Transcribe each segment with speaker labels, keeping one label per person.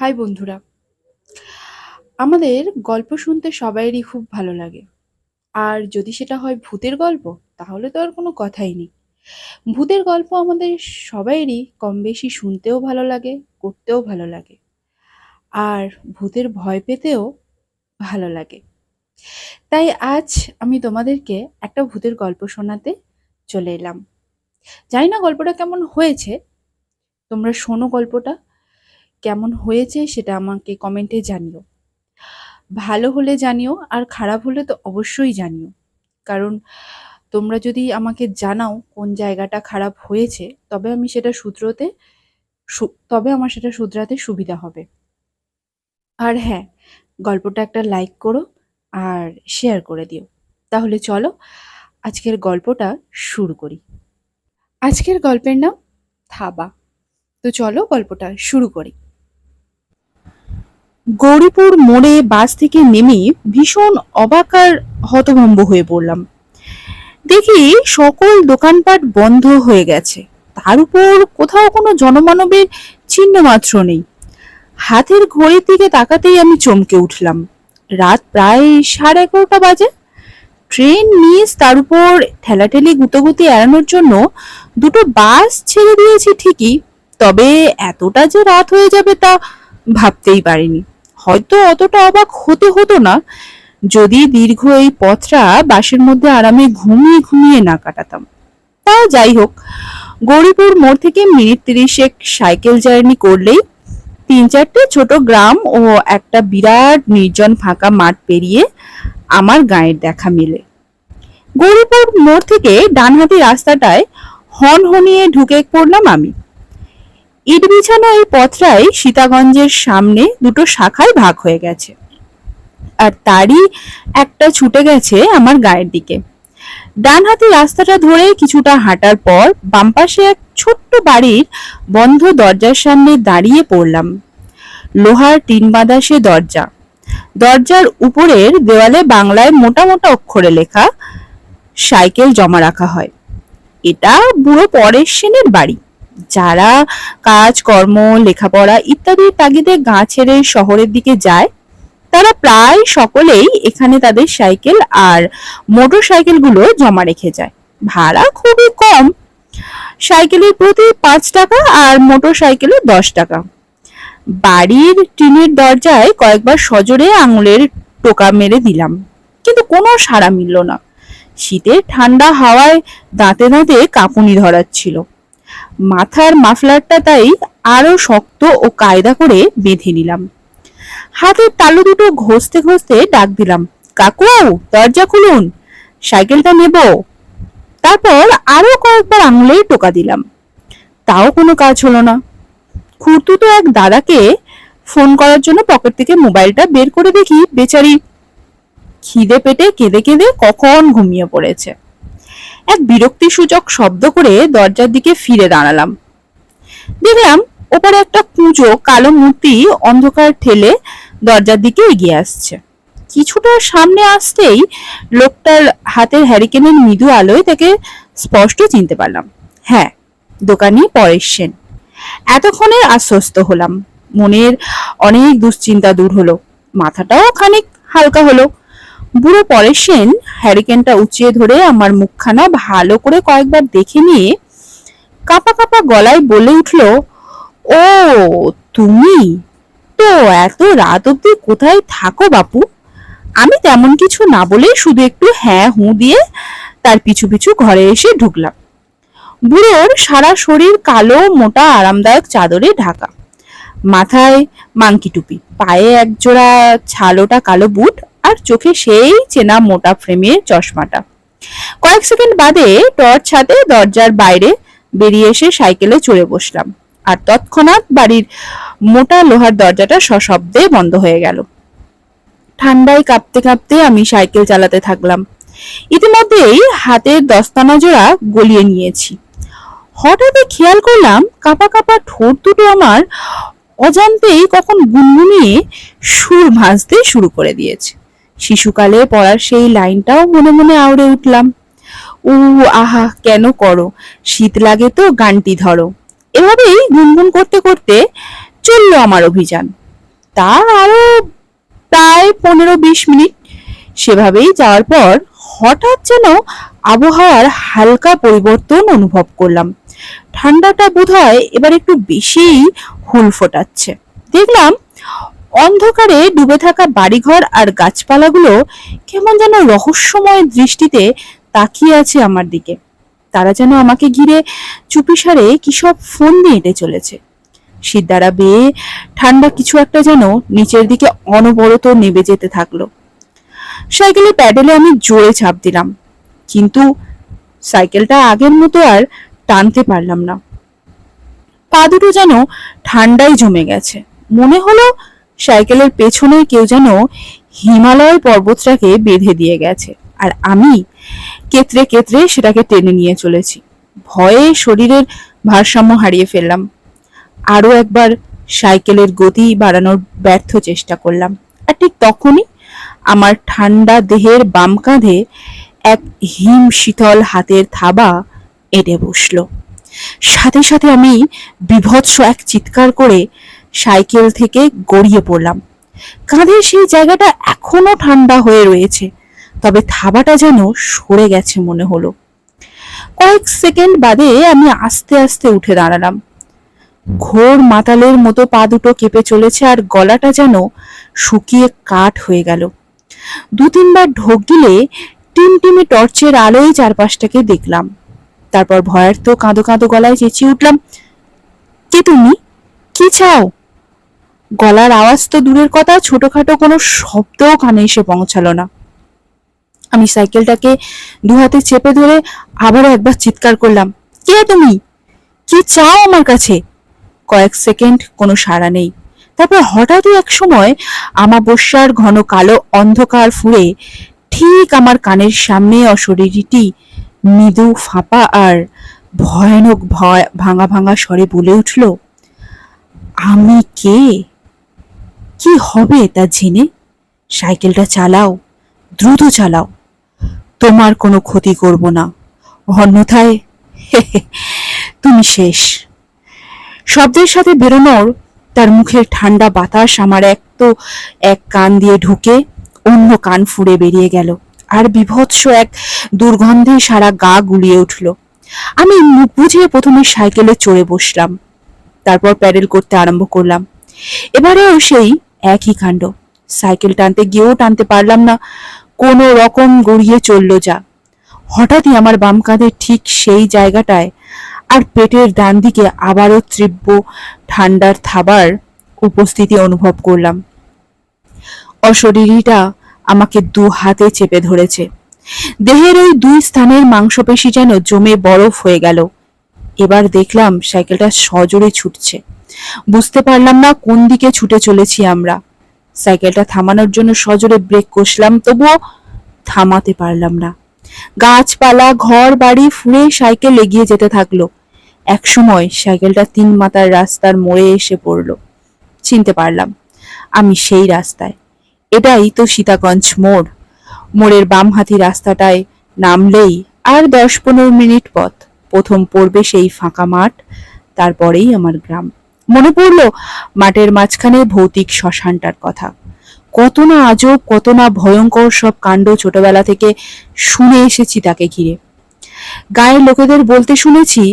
Speaker 1: High বন্ধুরা, আমাদের গল্প শুনতে সবাইরই খুব ভালো লাগে। আর যদি সেটা হয় ভূতের গল্প, তাহলে তো আর কোনো কথাই নেই। ভূতের গল্প আমাদের সবাইরই কম বেশি শুনতেও ভালো লাগে, করতেও ভালো লাগে। আর ভূতের ভয় পেতেও ভালো লাগে। তাই আজ আমি তোমাদেরকে একটা ভূতের গল্প শোনাতে চলে এলাম। জানি না গল্পটা কেমন হয়েছে, তোমরা শোনো গল্পটা। কেমন হয়েছে সেটা আমাকে কমেন্টে জানিও। ভালো হলে জানিও, আর খারাপ হলে তো অবশ্যই জানিও। কারণ তোমরা যদি আমাকে জানাও কোন জায়গাটা খারাপ হয়েছে, তবে আমার সেটা শুধরাতে সুবিধা হবে। আর হ্যাঁ, গল্পটা একটা লাইক করো আর শেয়ার করে দিও। তাহলে চলো আজকের গল্পটা শুরু করি। আজকের গল্পের নাম থাবা। তো চলো গল্পটা শুরু করি। গৌরীপুর মোড়ে বাস থেকে নেমে ভীষণ অবাক আর হতভম্ব হয়ে পড়লাম। দেখি সকল দোকানপাট বন্ধ হয়ে গেছে, তার উপর কোথাও কোনো জনমানবের চিহ্ন মাত্র নেই। হাতের ঘড়ির দিকে তাকাতেই আমি চমকে উঠলাম। রাত প্রায় 11:30 বাজে। ট্রেন মিস, তার উপর ঠেলাঠেলি গুতোগুতি এড়ানোর জন্য দুটো বাস ছেড়ে দিয়েছি ঠিকই, তবে এতটা যে রাত হয়ে যাবে তা ভাবতেই পারিনি। হয়তো অতটা অবাক হতে হতো না যদি দীর্ঘ এই পথটা বাসের মধ্যে আরামে ঘুমিয়ে ঘুমিয়ে না কাটাতাম। তা যাই হোক, গৌরীপুর মোড় থেকে মিনিট 30 সাইকেল জার্নি করলেই 3-4টে ছোট গ্রাম ও একটা বিরাট নির্জন ফাঁকা মাঠ পেরিয়ে আমার গাঁয়ের দেখা মেলে। গৌরীপুর মোড় থেকে ডানহাতি রাস্তাটায় হনহনিয়ে ঢুকে পড়লাম আমি। ইট বিছানো এই পথটাই সীতাগঞ্জের সামনে দুটো শাখায় ভাগ হয়ে গেছে, আর তারই একটা ছুটে গেছে আমার গায়ের দিকে। ডানহাতি রাস্তাটা ধরে কিছুটা হাঁটার পর বাম পাশে এক ছোট্ট বাড়ির বন্ধ দরজার সামনে দাঁড়িয়ে পড়লাম। লোহার টিন বাঁধা সে দরজা। দরজার উপরের দেওয়ালে বাংলায় মোটা মোটা অক্ষরে লেখা, সাইকেল জমা রাখা হয়। এটা বুড়ো পরেশ সেনের বাড়ি। যারা কাজ কর্ম, লেখাপড়া ইত্যাদির তাগিদে গাঁ ছেড়ে শহরের দিকে যায়, তারা প্রায় সকলেই এখানে তাদের সাইকেল আর মোটর সাইকেলগুলো জমা রেখে যায়। ভাড়া খুবই কম, সাইকেলের প্রতি 5 টাকা আর মোটর সাইকেলে 10 টাকা। বাড়ির টিনের দরজায় কয়েকবার সজোরে আঙুলের টোকা মেরে দিলাম, কিন্তু কোনো সাড়া মিলল না। শীতের ঠান্ডা হাওয়ায় দাঁতে দাঁতে কাঁপুনি ধরাচ্ছিল। মাথার মাফলারটা তাই আরো শক্ত ও কায়দা করে বেঁধে নিলাম। হাতের তালু দুটো ঘষতে ঘষতে ডাক দিলাম, কাকু, দরজা খুলুন, সাইকেলটা নেব। তারপর আরো কয়েকবার আঙুলে টোকা দিলাম, তাও কোনো কাজ হলো না। খুড়তুতো এক দাদাকে ফোন করার জন্য পকেট থেকে মোবাইলটা বের করে দেখি বেচারি খিদে পেটে কেঁদে কেঁদে কখন ঘুমিয়ে পড়েছে। এক বিরক্তিসূচক শব্দ করে দরজার দিকে ফিরে দাঁড়ালাম। দেখলাম ওপরে একটা কুঁজো কালো মূর্তি অন্ধকার ঠেলে দরজার দিকে এগিয়ে আসছে। কিছুটা সামনে আসতেই লোকটার হাতের হ্যারিকেনের মৃদু আলোয় তাকে স্পষ্ট চিনতে পারলাম। হ্যাঁ, দোকানি পরেশ সেন। এতক্ষণে আশ্বস্ত হলাম। মনের অনেক দুশ্চিন্তা দূর হলো, মাথাটাও খানিক হালকা হলো। বুড়ো পরেশ সেন হ্যারিকেনটা উঁচিয়ে ধরে আমার মুখখানা ভালো করে কয়েকবার দেখে নিয়ে কাঁপা কাঁপা গলায় বলে উঠল, ও তুমি তো এত রাত অব্দি কোথায় থাকো বাপু? আমি তেমন কিছু না বলে শুধু একটু হ্যাঁ হু দিয়ে তার পিছু পিছু ঘরে এসে ঢুকলাম। বুড়োর সারা শরীর কালো মোটা আরামদায়ক চাদরে ঢাকা, মাথায় মাংকি টুপি, পায়ে একজোড়া ছালোটা কালো বুট, আর চোখে সেই চেনা মোটা ফ্রেমের চশমাটা। কয়েক সেকেন্ড বাদে টর্চ হাতে দরজার বাইরে বেরিয়ে এসে সাইকেলে চড়ে বসলাম, আর তৎক্ষণাৎ বাড়ির মোটা লোহার দরজাটা সশব্দে বন্ধ হয়ে গেল। ঠান্ডায় কাঁপতে কাঁপতে আমি সাইকেল চালাতে থাকলাম। ইতিমধ্যেই হাতের দস্তানা জোড়া গলিয়ে নিয়েছি। হঠাৎ খেয়াল করলাম কাঁপা কাঁপা ঠোঁট দুটো আমার অজান্তেই কখন গুনগুনিয়ে সুর ভাঁজতে শুরু করে দিয়েছে। শিশুকালে পড়ার সেই লাইনটাও মনে মনে আওড়ে উঠলাম, উ আহা কেন করো, শীত লাগে তো গানটি ধরো। এভাবেই গুনগুন করতে করতে চললো আমার অভিযান। তা আরো প্রায় 15-20 মিনিট সেভাবেই যাওয়ার পর হঠাৎ যেন আবহাওয়ার হালকা পরিবর্তন অনুভব করলাম। ঠান্ডাটা বোধহয় এবার একটু বেশি হুল ফোটাচ্ছে। দেখলাম অন্ধকারে ডুবে থাকা বাড়িঘর আর গাছপালাগুলো কেমন যেন রহস্যময় দৃষ্টিতে তাকিয়ে আছে আমার দিকে। তারা যেন আমাকে ঘিরে চুপিসারে কি সব ফোন দিয়ে হেঁটে চলেছে। শীত দ্বারা বেয়ে ঠান্ডা কিছু একটা যেন নিচের দিকে অনবরত নেমে যেতে থাকলো। সাইকেলের প্যাডেলে আমি জোরে চাপ দিলাম, কিন্তু সাইকেলটা আগের মতো আর টানতে পারলাম না। পা দুটো যেন ঠান্ডায় জমে গেছে। মনে হলো সাইকেলের পেছনে কেউ যেন হিমালয় পর্বতটাকে বেঁধে দিয়ে গেছে, আর আমি কেতরে কেতরে সেটাকে টেনে নিয়ে চলেছি। ভয়ে শরীরের ভারসাম্য হারিয়ে ফেললাম। আরো একবার সাইকেলের গতি বাড়ানোর ব্যর্থ চেষ্টা করলাম, আর ঠিক তখনই আমার ঠান্ডা দেহের বাম কাঁধে এক হিম শীতল হাতের থাবা এঁটে বসলো। সাথে সাথে আমি বিভৎস এক চিৎকার করে সাইকেল থেকে গড়িয়ে পড়লাম। কাঁধের সেই জায়গাটা এখনো ঠান্ডা হয়ে রয়েছে, তবে থাবাটা যেন সরে গেছে মনে হলো। কয়েক সেকেন্ড বাদে আমি আস্তে আস্তে উঠে দাঁড়ালাম। ঘোর মাতালের মতো পা দুটো কেঁপে চলেছে, আর গলাটা যেন শুকিয়ে কাঠ হয়ে গেল। 2-3 বার ঢোক গিলে টিমটিমে টর্চের আলোয় চারপাশটাকে দেখলাম। তারপর ভয়ার্থ কাঁদো কাঁদো গলায় চেঁচিয়ে উঠলাম, কে তুমি? কি চাও? গলার আওয়াজ তো দূরের কথা, ছোটখাটো কোনো শব্দও কানে এসে পৌঁছালো না। আমি সাইকেলটাকে দু হাতে চেপে ধরে আবারও একবার চিৎকার করলাম, কে তুমি? কি চাও আমার কাছে? কয়েক সেকেন্ড কোনো সাড়া নেই। তারপর হঠাৎই এক সময় আমাবস্যার ঘন কালো অন্ধকার ফুঁড়ে ঠিক আমার কানের সামনে অশরীরীটি মৃদু ফাঁপা আর ভয়ানক ভয় ভাঙা ভাঙা স্বরে বলে উঠল, আমি কে? কি হবে তা জেনে? সাইকেলটা চালাও, দ্রুত চালাও, তোমার কোনো ক্ষতি করব না, অন্যথায় তুমি শেষ। শব্দের সাথে বেরোনোর তার মুখের ঠান্ডা বাতাস আমার এক কান দিয়ে ঢুকে অন্য কান ফুঁড়ে বেরিয়ে গেল, আর বিভৎস এক দুর্গন্ধে সারা গা গুলিয়ে উঠল। আমি মুখ বুঝিয়ে প্রথমে সাইকেলে চড়ে বসলাম, তারপর প্যাডেল করতে আরম্ভ করলাম। এবারেও সেই একই কাণ্ড। সাইকেল টানতে গিয়েও টানতে পারলাম না, কোনো রকম গড়িয়ে চলল যা। হঠাৎই আমার বাম কাঁধের ঠিক সেই জায়গাটায় আর পেটের ডান দিকে আবারও তীব্র ঠান্ডার থাবার উপস্থিতি অনুভব করলাম। অশরীরীটা আমাকে 2 হাতে চেপে ধরেছে। দেহের ওই 2 স্থানের মাংসপেশি যেন জমে বরফ হয়ে গেল। এবার দেখলাম সাইকেলটা সজোরে ছুটছে। বুঝতে পারলাম না কোন দিকে ছুটে চলেছি আমরা। সাইকেলটা থামানোর জন্য সজোরে ব্রেক কষলাম, তবুও থামাতে পারলাম না। গাছপালা ঘর বাড়ি ফুঁড়ে সাইকেল এগিয়ে যেতে থাকলো। একসময় সাইকেলটা 3 মাথার রাস্তার মোড়ে এসে পড়লো। চিনতে পারলাম আমি সেই রাস্তায়। এটাই তো সীতাগঞ্জ মোড়। মোড়ের বাম হাতি রাস্তাটায় নামলেই আর 10-15 মিনিট পথ প্রথম পড়বে সেই ফাঁকা মাঠ, তারপরেই আমার গ্রাম। মনে পড়লো মাঠের মাঝখানে ভৌতিক শ্মশানটার কথা। কত না আজব, কত না ভয়ঙ্কর সব কাণ্ড ছোটবেলা থেকে শুনে এসেছি তাকে ঘিরে। গায়ের লোকেদের বলতে শুনেছি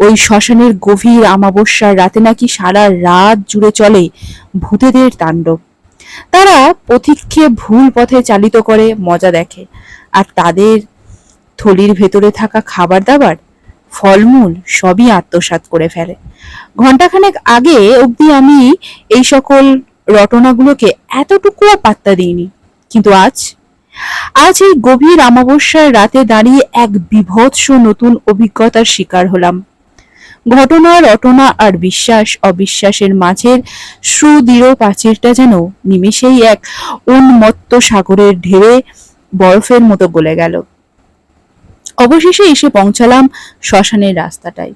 Speaker 1: ওই শ্মশানের গভীর আমাবস্যার রাতে নাকি সারা রাত জুড়ে চলে ভূতেদের তাণ্ডব। তারা পথিককে ভুল পথে চালিত করে মজা দেখে, আর তাদের থলির ভেতরে থাকা খাবার দাবার ফলমূল সবই আত্মসাৎ করে ফেলে। ঘন্টাখানেক আগে অবধি আমি এই সকল রটনাগুলোকে এতটুকুও পাত্তা দিইনি, কিন্তু আজ এই গভীর অমাবস্যার রাতে দাঁড়িয়ে এক বীভৎস নতুন অভিজ্ঞতার শিকার হলাম। ঘটনা রটনা আর বিশ্বাস অবিশ্বাসের মাঝের সুদৃঢ় প্রাচীরটা যেন নিমেষেই এক উন্মত্ত সাগরের ঢেউয়ে বরফের মতো গলে গেল। অবশেষে এসে পৌঁছালাম শ্মশানের রাস্তাটায়।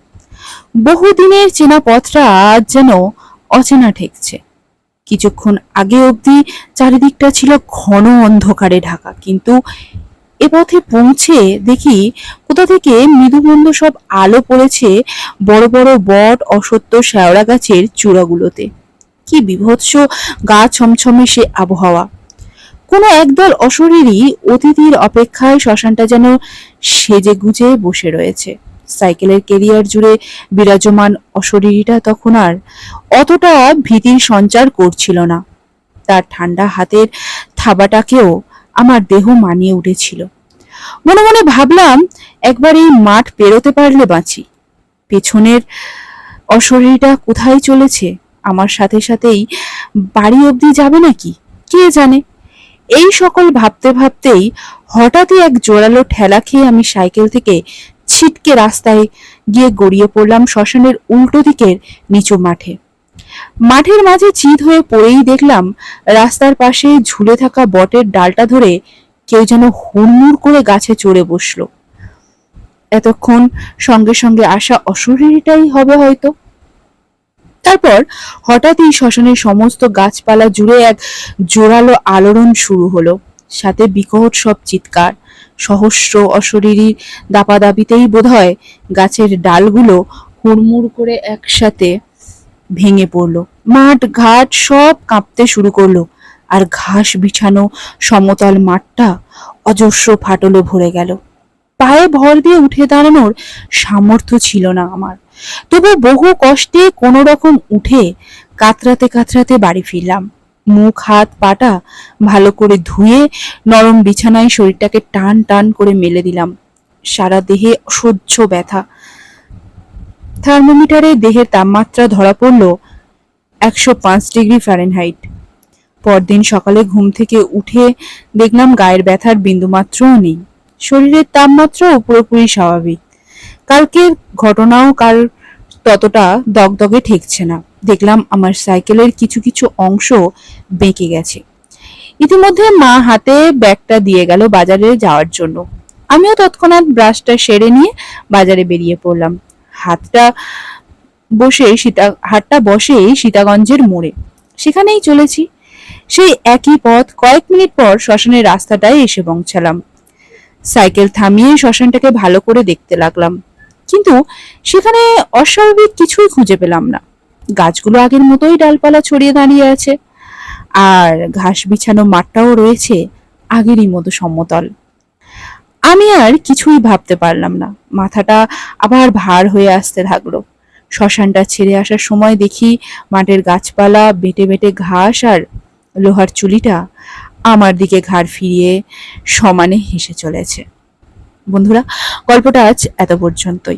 Speaker 1: বহুদিনের চেনা পথটা আজ যেন অচেনা ঠেকছে। কিছুক্ষণ আগে অবধি চারিদিকটা ছিল ঘন অন্ধকারে ঢাকা, কিন্তু এ পথে পৌঁছে দেখি কোথা থেকে মৃদুমন্দ সব আলো পড়েছে বড় বড় বট, অসত্য, শেওড়া গাছের চূড়াগুলোতে। কি বিভৎস গা ছমছমে সে আবহাওয়া! কোনো একদল অশরীরী অতিথির অপেক্ষায় শ্মশানটা যেন সেজে গুজে বসে রয়েছে। সাইকেলের কেরিয়ার জুড়ে বিরাজমান অশরীরীটা তখন আর অতটা ভীতির সঞ্চার করছিল না। তার ঠান্ডা হাতের থাবাটাকেও আমার দেহ মানিয়ে উঠেছিল। মনে মনে ভাবলাম, একবার এই মাঠ পেরোতে পারলে বাঁচি। পেছনের অশরীরীটা কোথায় চলেছে? আমার সাথে সাথেই বাড়ি অবধি যাবে নাকি? কে জানে। এই সকল ভাবতে ভাবতেই হঠাৎই এক জোরালো ঠেলা খেয়ে আমি সাইকেল থেকে ছিটকে রাস্তায় গিয়ে গড়িয়ে পড়লাম শ্মশানের উল্টো দিকের নিচু মাঠে। মাঠের মাঝে চিৎ হয়ে পড়েই দেখলাম রাস্তার পাশে ঝুলে থাকা বটের ডালটা ধরে কেউ যেন হুড়মুড় করে গাছে চড়ে বসলো। এতক্ষণ সঙ্গে সঙ্গে আসা অশরীরীটাই হবে হয়তো। তারপর হঠাৎই শ্মশানের সমস্ত গাছপালা জুড়ে এক জোরালো আলোড়ন শুরু হলো, সাথে বিকট সব চিৎকার। সহস্র অশরীরীর দাপাদাপিতেই বোধহয় গাছের ডালগুলো হুড়মুড় করে একসাথে ভেঙে পড়লো। মাঠ ঘাট সব কাঁপতে শুরু করলো, আর ঘাস বিছানো সমতল মাঠটা অজস্র ফাটলে ভরে গেল। পায়ে ভর দিয়ে উঠে দাঁড়ানোর সামর্থ্য ছিল না আমার, তবু বহু কষ্টে কোনো রকম উঠে কাতরাতে কাতরাতে বাড়ি ফিরলাম। মুখ হাত পাটা ভালো করে ধুয়ে নরম বিছানায় শরীরটাকে টান টান করে মেলে দিলাম। সারা দেহে অসহ্য ব্যথা। থার্মোমিটারে দেহের তাপমাত্রা ধরা পড়ল 105°F। পরদিন সকালে ঘুম থেকে উঠে দেখলাম গায়ের ব্যথার বিন্দুমাত্রও নেই, শরীরের তাপমাত্রাও পুরোপুরি স্বাভাবিক। কালকের ঘটনাও কাল ততটা দগদগে ঠেকছে না। দেখলাম আমার সাইকেলের কিছু কিছু অংশ বেঁকে গেছে। ইতিমধ্যে মা হাতে ব্যাগটা দিয়ে গেল বাজারে যাওয়ার জন্য। আমিও তৎক্ষণাৎ ব্রাশটা সেরে নিয়ে বাজারে বেরিয়ে পড়লাম। হাটটা বসে সীতাগঞ্জের মোড়ে, সেখানেই চলেছি। সেই একই পথ। কয়েক মিনিট পর শ্মশানের রাস্তাটায় এসে পৌঁছালাম। সাইকেল থামিয়ে শ্মশানটাকে ভালো করে দেখতে লাগলাম, কিন্তু সেখানে অস্বাভাবিক কিছুই খুঁজে পেলাম না। গাছগুলো আগের মতোই ডালপালা ছড়িয়ে দাঁড়িয়ে আছে, আর ঘাস বিছানো মাঠটাও রয়েছে আগেরই মতো সমতল। আমি আর কিছুই ভাবতে পারলাম না। মাথাটা আবার ভার হয়ে আসতে থাকলো। শ্মশানটা ছেড়ে আসার সময় দেখি মাঠের গাছপালা, বেটে বেটে ঘাস আর লোহার চুলিটা আমার দিকে ঘাড় ফিরিয়ে সমানে হেসে চলেছে। বন্ধুরা, গল্পটা আজ এত পর্যন্তই।